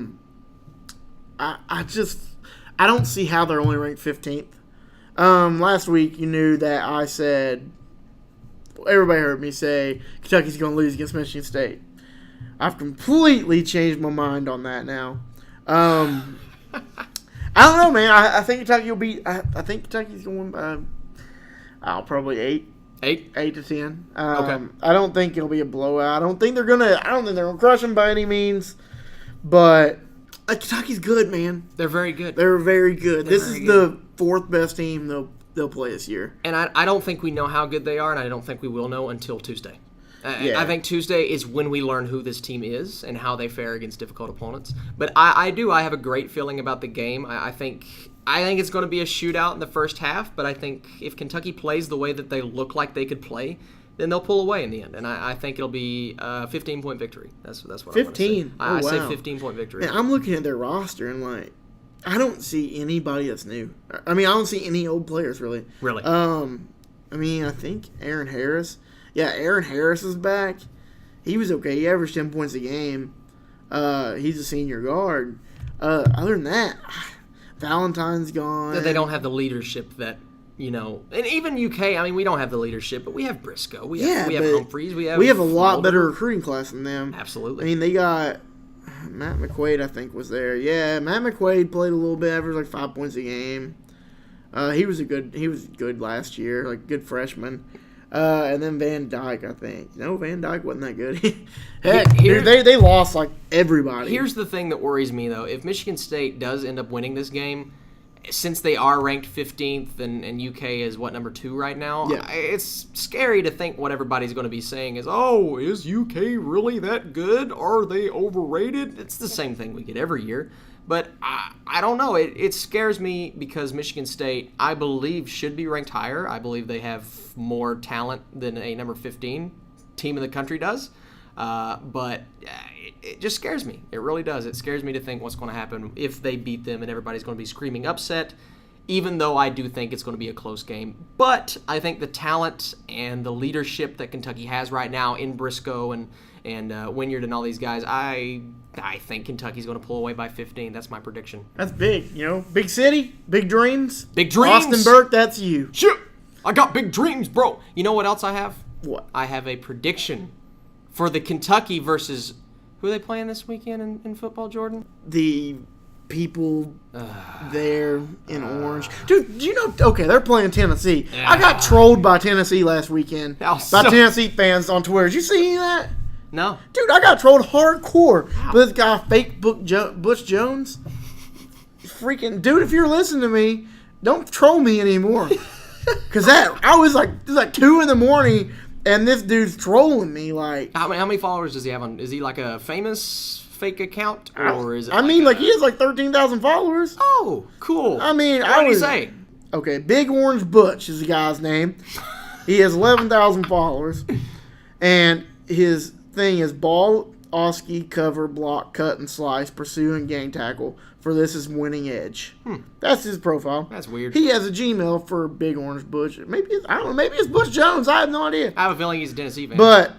don't see how they're only ranked 15th. Last week, you knew that I said, everybody heard me say Kentucky's going to lose against Michigan State. I've completely changed my mind on that now. I don't know, man. I think Kentucky will beat. I think Kentucky's going to win probably 8 to 10. Okay. I don't think it'll be a blowout. I don't think they're gonna crush them by any means. But Kentucky's good, man. They're very good. They're very good. This is the 4th best team they'll play this year. And I don't think we know how good they are, and I don't think we will know until Tuesday. Yeah. I think Tuesday is when we learn who this team is and how they fare against difficult opponents. But I have a great feeling about the game. I think it's going to be a shootout in the first half, but I think if Kentucky plays the way that they look like they could play, then they'll pull away in the end. And I think it'll be a 15-point victory. That's what 15? I want to say. Wow. I say 15-point victory. Man, I'm looking at their roster and I don't see anybody that's new. I mean, I don't see any old players really. Really? I think Aaron Harris. Yeah, Aaron Harris is back. He was okay. He averaged 10 points a game. He's a senior guard. Other than that, Valentine's gone. They don't have the leadership that, and even UK, I mean, we don't have the leadership, but we have Briscoe. We have Humphreys. We have a lot better recruiting class than them. Absolutely. I mean, they got Matt McQuaid, I think, was there. Yeah, Matt McQuaid played a little bit, averaged 5 points a game. He was good last year, good freshman. And then Van Dyke, I think. No, Van Dyke wasn't that good. Heck, they lost everybody. Here's the thing that worries me, though. If Michigan State does end up winning this game, since they are ranked 15th and UK is, number 2 right now, yeah. It's scary to think what everybody's going to be saying is, oh, is UK really that good? Are they overrated? It's the same thing we get every year. But I don't know. It scares me because Michigan State, I believe, should be ranked higher. I believe they have more talent than a number 15 team in the country does. But it just scares me. It really does. It scares me to think what's going to happen if they beat them and everybody's going to be screaming upset, even though I do think it's going to be a close game. But I think the talent and the leadership that Kentucky has right now in Briscoe and Wynyard and all these guys, I think Kentucky's going to pull away by 15. That's my prediction. That's big, big city, big dreams. Big dreams. Austin Burke, that's you. Shoot, I got big dreams, bro. You know what else I have? What? I have a prediction for the Kentucky versus who are they playing this weekend in football, Jordan? The people there in orange. Dude, do you know? Okay, they're playing Tennessee. I got trolled by Tennessee last weekend. By Tennessee fans on Twitter. Did you see that? No. Dude, I got trolled hardcore by this guy, fake Butch Jones. Freaking, dude, if you're listening to me, don't troll me anymore. Because it was like 2 in the morning, and this dude's trolling me How many followers does he have on? Is he like a famous fake account? Or is it he has 13,000 followers. Oh, cool. I mean, what did he say? Okay, Big Orange Butch is the guy's name. He has 11,000 followers. And his thing is ball, Oski, cover, block, cut, and slice, pursue, and gang tackle. For this is winning edge. That's his profile. That's weird. He has a Gmail for Big Orange Butch. Maybe it's Butch Jones. I have no idea. I have a feeling he's a Tennessee fan. But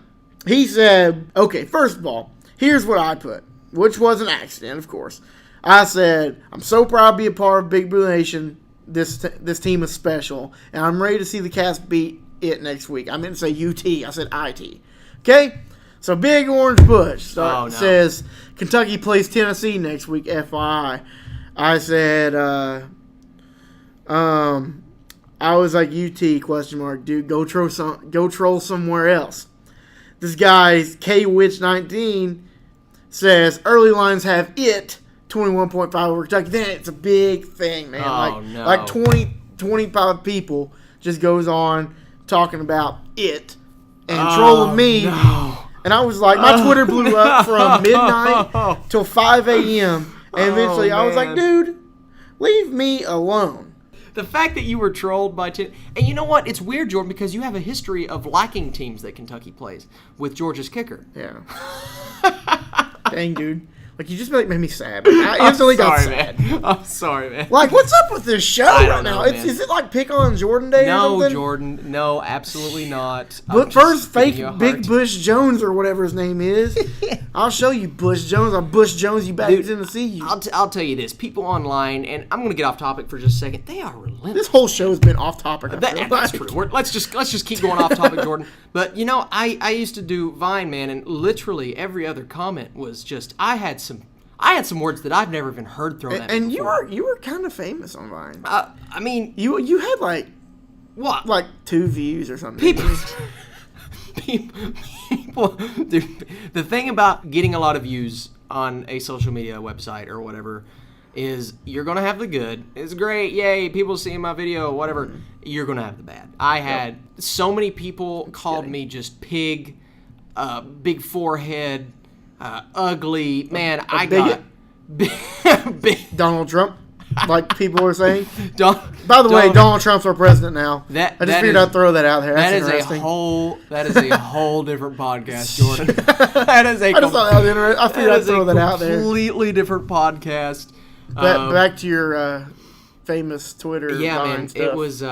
he said, okay, first of all, here's what I put, which was an accident, of course. I said, I'm so proud to be a part of Big Blue Nation. This team is special, and I'm ready to see the Cats beat it next week. I meant to say UT. I said IT. Okay? So Big Orange Butch says Kentucky plays Tennessee next week, FYI. I said, I was like, UT, question mark, dude, go troll somewhere else. This guy, KWitch19, says, early lines have it 21.5 over Kentucky, then it's a big thing, man. No. Like 25 people just goes on talking about it and trolling me. No. And I was like, my Twitter blew up from midnight till 5 a.m. And eventually I was like, dude, leave me alone. The fact that you were trolled by and you know what? It's weird, Jordan, because you have a history of liking teams that Kentucky plays with Georgia's kicker. Yeah. Dang, dude. Like, you just made me sad. I instantly got sad. Man. I'm sorry, man. Like, what's up with this show right now? Man. Is it like Pick on Jordan Day or something? No, Jordan. No, absolutely not. But first, fake Big Bush Jones or whatever his name is. I'll show you Bush Jones. I'll Bush Jones you back in Tennessee. You. I'll tell you this. People online, and I'm going to get off topic for just a second. They are relentless. This whole show has been off topic. That's true. Let's just keep going off topic, Jordan. But you know, I used to do Vine, man, and literally every other comment was just I had some words that I've never even heard thrown at me. And before. you were kind of famous on Vine. I mean, you had like what? Like 2 views or something. People, dude, the thing about getting a lot of views on a social media website or whatever is you're going to have the good. It's great. Yay. People seeing my video, whatever. Mm-hmm. You're going to have the bad. I had so many people called me just pig, big forehead, ugly. Man, I got big. Donald Trump. Like people are saying. By the way, Donald Trump's our president now. I just figured I'd throw that out there. That is a whole different podcast, Jordan. That is a. I just thought that was interesting. I figured I'd throw that out there. Completely different podcast. Back to your famous Twitter. Yeah, man. Stuff. It was.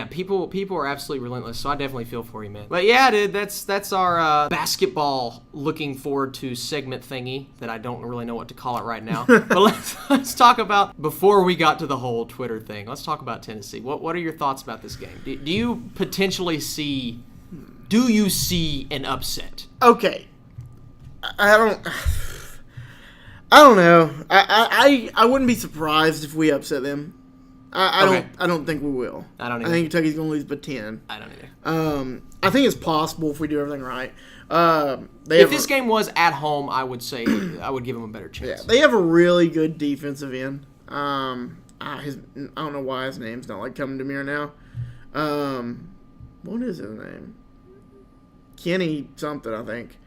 People are absolutely relentless. So I definitely feel for you, man. But yeah, dude, that's our basketball looking forward to segment thingy that I don't really know what to call it right now. But let's talk about before we got to the whole Twitter thing. Let's talk about Tennessee. What are your thoughts about this game? Do you potentially see? Do you see an upset? Okay, I don't know. I wouldn't be surprised if we upset them. I don't think we will. I don't either. I think Kentucky's going to lose by 10. I don't either. I think it's possible if we do everything right. If this game was at home, I would say I would give them a better chance. Yeah, they have a really good defensive end. I don't know why his name's not like coming to me right now. What is his name? Kenny something, I think.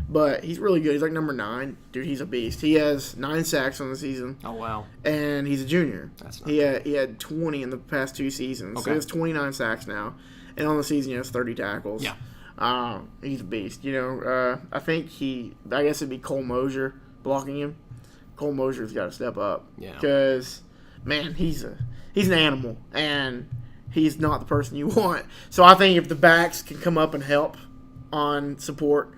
But he's really good. He's like number 9. Dude, he's a beast. He has 9 sacks on the season. Oh, wow. And he's a junior. That's not he had 20 in the past 2 seasons. Okay. So he has 29 sacks now. And on the season, he has 30 tackles. Yeah. He's a beast. You know, I think I guess it'd be Cole Mosier blocking him. Cole Mosier's got to step up. Yeah. Because, man, he's an animal. And he's not the person you want. So I think if the backs can come up and help on support.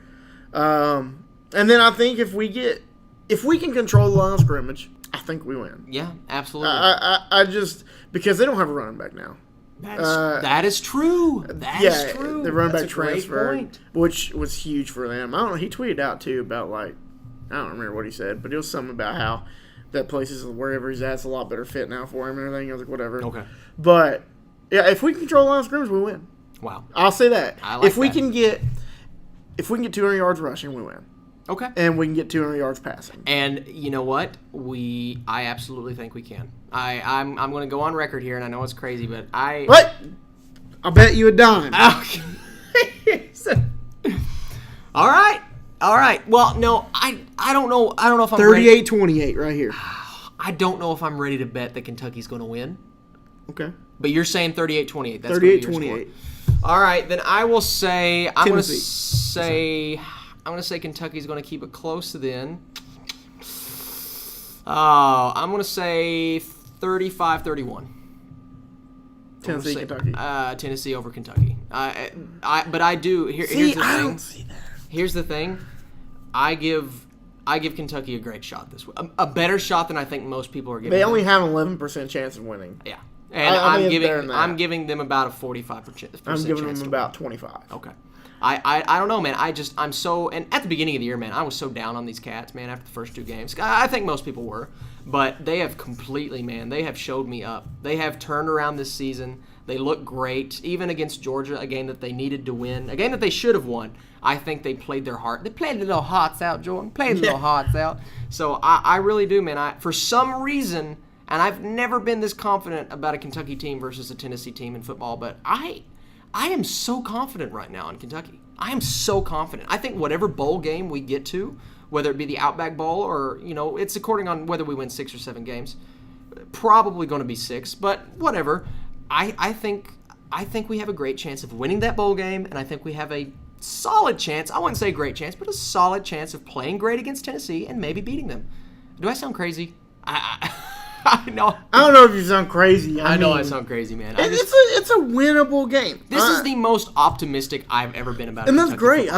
And then I think if we can control the line of scrimmage, I think we win. Yeah, absolutely. I just because they don't have a running back now. That is true. That is true. The running back transfer, which was huge for them. I don't know. He tweeted out too about I don't remember what he said, but it was something about how that place is wherever he's at. It's a lot better fit now for him and everything. I was like, whatever. Okay. But yeah, if we can control the line of scrimmage, we win. Wow. I'll say that. I like if we can get 200 yards rushing, we win. Okay. And we can get 200 yards passing. And you know what? I absolutely think we can. I'm going to go on record here, and I know it's crazy, but What? I'll bet you a dime. Okay. All right. Well, no, I don't know. I don't know if I'm 38-28 right here. I don't know if I'm ready to bet that Kentucky's going to win. Okay. But you're saying 38-28. That's 38-28. All right, then I will say I'm going to Tennessee. say Kentucky's going to keep it close then. I'm going to say 35-31. Tennessee, Kentucky. Tennessee over Kentucky. But I do. Here's the thing. I don't see that. Here's the thing. I give Kentucky a great shot this week. A better shot than I think most people are giving. They only have an 11% chance of winning. Yeah. And I'm giving them about a 45%. I'm giving them about 25. Okay. I don't know, man. And at the beginning of the year, man, I was so down on these Cats, man, after the first 2 games. I think most people were. But they have completely, man, they have showed me up. They have turned around this season. They look great, even against Georgia, a game that they needed to win, a game that they should have won. I think they played their heart. They played their little hearts out, Jordan. Played their little hearts out. So I really do, man. For some reason, and I've never been this confident about a Kentucky team versus a Tennessee team in football, but I am so confident right now in Kentucky. I am so confident. I think whatever bowl game we get to, whether it be the Outback Bowl or, it's according on whether we win 6 or 7 games, probably going to be 6, but whatever. I think we have a great chance of winning that bowl game, and I think we have a solid chance, I wouldn't say great chance, but a solid chance of playing great against Tennessee and maybe beating them. Do I sound crazy? I know. I don't know if you sound crazy. I know I sound crazy, man. It's a winnable game. This is the most optimistic I've ever been about. And that's great.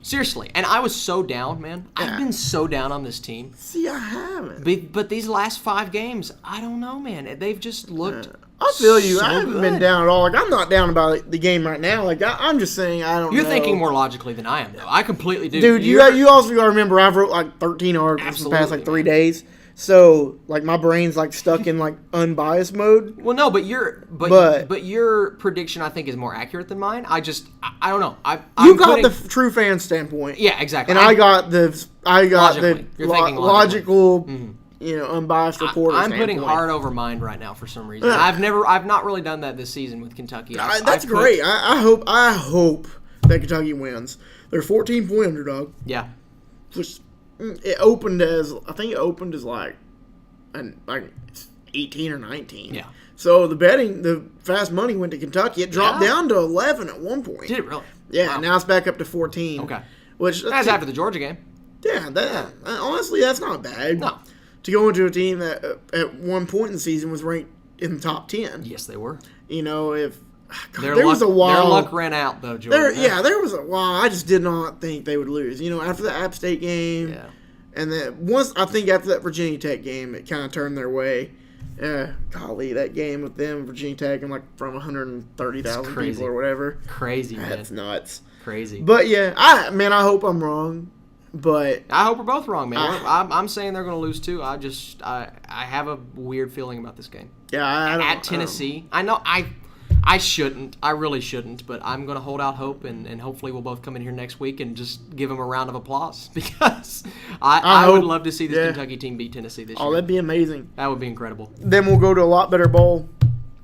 Seriously, and I was so down, man. Yeah. I've been so down on this team. See, I haven't. But these last 5 games, I don't know, man. They've just looked. I feel you. So I haven't good. been down at all. Like, I'm not down about the game right now. Like, I'm just saying I don't know. You're thinking more logically than I am, though. I completely do. Dude, you also got to remember I've wrote like 13 articles in the past 3 days. So, like, my brain's like stuck in like unbiased mode. Well, no, but your prediction I think is more accurate than mine. I don't know. You got the true fan standpoint. Yeah, exactly. And I got the logical, mm-hmm. Unbiased reporter. I'm putting heart over mind right now for some reason. I've not really done that this season with Kentucky. That's great. I hope that Kentucky wins. They're 14-point underdog. Yeah. Which it opened as like 18 or 19. Yeah. So the fast money went to Kentucky. It dropped down to 11 at one point. Did it really? Yeah. Wow. Now it's back up to 14. Okay. Which that's after the Georgia game. Yeah. Honestly, that's not bad. No. To go into a team that at one point in the season was ranked in the top 10. Yes, they were. There was a while. Their luck ran out, though, Jordan. There was a while. I just did not think they would lose. After the App State game. Yeah. And then after that Virginia Tech game, it kind of turned their way. Golly, that game with them, Virginia Tech, and like from 130,000 people or whatever. Crazy, man. That's nuts. Crazy. But yeah, I hope I'm wrong. But I hope we're both wrong, man. I'm saying they're going to lose too. I have a weird feeling about this game. Yeah, at Tennessee. I know I shouldn't. I really shouldn't. But I'm going to hold out hope, and hopefully we'll both come in here next week and just give them a round of applause because I would love to see this Kentucky team beat Tennessee this year. Oh, that'd be amazing. That would be incredible. Then we'll go to a lot better bowl.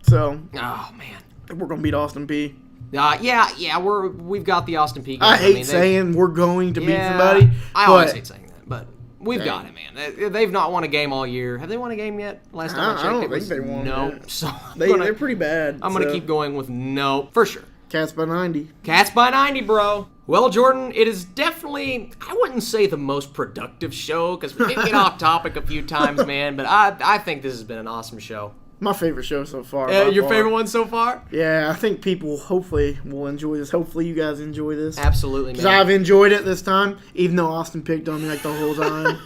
So. Oh man. We're going to beat Austin Peay. Yeah, we've got the Austin Peay game. I hate saying we're going to beat somebody. I always hate saying that, but we've got it, man. They've not won a game all year. Have they won a game yet? Last time I checked, I don't think they won. No, so they're pretty bad. I'm going to keep going with no, for sure. Cats by 90. Cats by 90, bro. Well, Jordan, it is definitely, I wouldn't say the most productive show because we did get off topic a few times, man, but I think this has been an awesome show. My favorite show so far. Your favorite one so far? Yeah, I think people hopefully will enjoy this. Hopefully you guys enjoy this. Absolutely, man. Because I've enjoyed it this time, even though Austin picked on me like the whole time.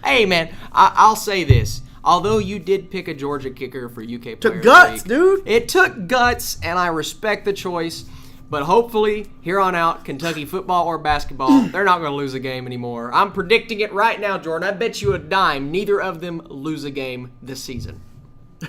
Hey, man, I'll say this. Although you did pick a Georgia kicker for UK Player took guts, dude. It took guts, and I respect the choice. But hopefully, here on out, Kentucky football or basketball, they're not going to lose a game anymore. I'm predicting it right now, Jordan. I bet you a dime neither of them lose a game this season.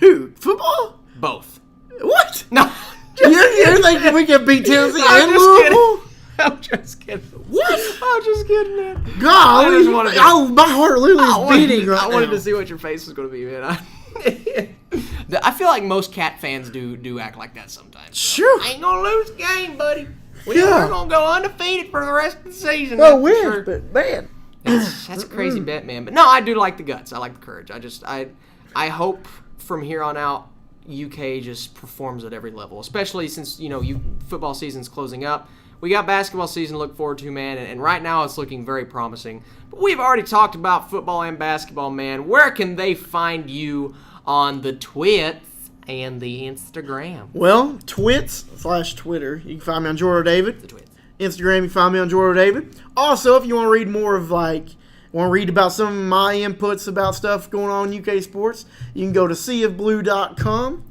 Who? Football? Both. What? No. You're thinking we can beat Tennessee and Louisville? I'm just kidding. What? I'm just kidding, man. God, my heart literally is beating right now. I wanted to see what your face was going to be, man. I feel like most Cat fans do act like that sometimes. So. Sure. I ain't going to lose the game, buddy. We're going to go undefeated for the rest of the season. No win, but man. That's a crazy bet, man. But no, I do like the guts. I like the courage. I hope from here on out, UK just performs at every level, especially since football season's closing up. We got basketball season to look forward to, man, and right now it's looking very promising. But we've already talked about football and basketball, man. Where can they find you on the Twits and the Instagram? Well, Twits/Twitter. You can find me on Jordan David. The Twits. Instagram, you can find me on Jordan David. Also, if you want to read more of want to read about some of my inputs about stuff going on in UK sports, you can go to seaofblue.com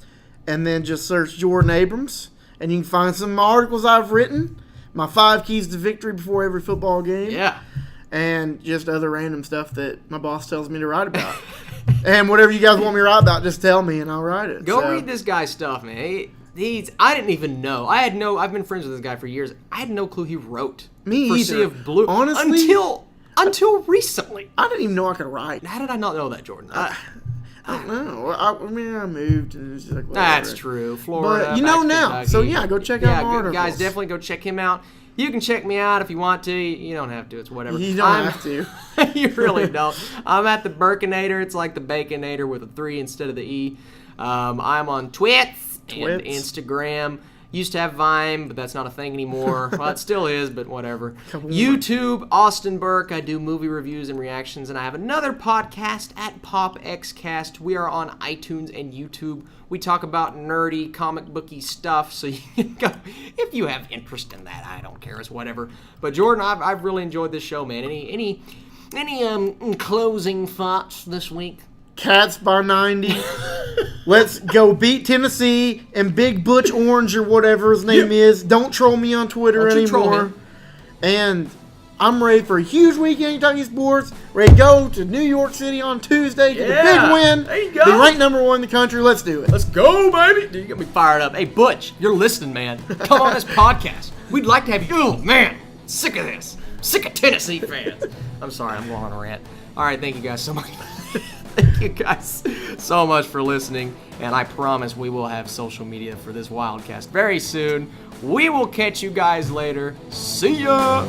and then just search Jordan Abrams, and you can find some of my articles I've written, my 5 keys to victory before every football game. Yeah. And just other random stuff that my boss tells me to write about. And whatever you guys want me to write about, just tell me and I'll write it. Go read this guy's stuff, man. I didn't even know. I've been friends with this guy for years. I had no clue he wrote Me for either. Sea of Blue. Honestly, until recently. I didn't even know I could write. How did I not know that, Jordan? I don't know. I mean, I moved and it was just like, whatever. That's true. Florida. But you know back to now. Kentucky. So yeah, go check out my articles. Guys, definitely go check him out. You can check me out if you want to. You don't have to. It's whatever. You don't have to. You really don't. I'm at the Burkinator. It's like the Baconator with a 3 instead of the E. I'm on Twits and Instagram. Used to have Vine, but that's not a thing anymore. Well, it still is, but whatever. YouTube, Austin Burke. I do movie reviews and reactions, and I have another podcast at PopXcast. We are on iTunes and YouTube. We talk about nerdy, comic booky stuff, so you can go if you have interest in that. I don't care, it's whatever. But Jordan, I've really enjoyed this show, man. Any closing thoughts this week? Cats by 90. Let's go beat Tennessee and Big Butch Orange or whatever his name is. Don't troll me on Twitter anymore. And I'm ready for a huge weekend in Kentucky sports. Ready to go to New York City on Tuesday. Get a big win. There you go. Be ranked #1 in the country. Let's do it. Let's go, baby. Dude, you got me fired up. Hey, Butch, you're listening, man. Come on this podcast. We'd like to have you. Oh, man. Sick of this. Sick of Tennessee fans. I'm sorry. I'm going on a rant. All right. Thank you guys so much. Thank you guys so much for listening. And I promise we will have social media for this Wildcast very soon. We will catch you guys later. See ya.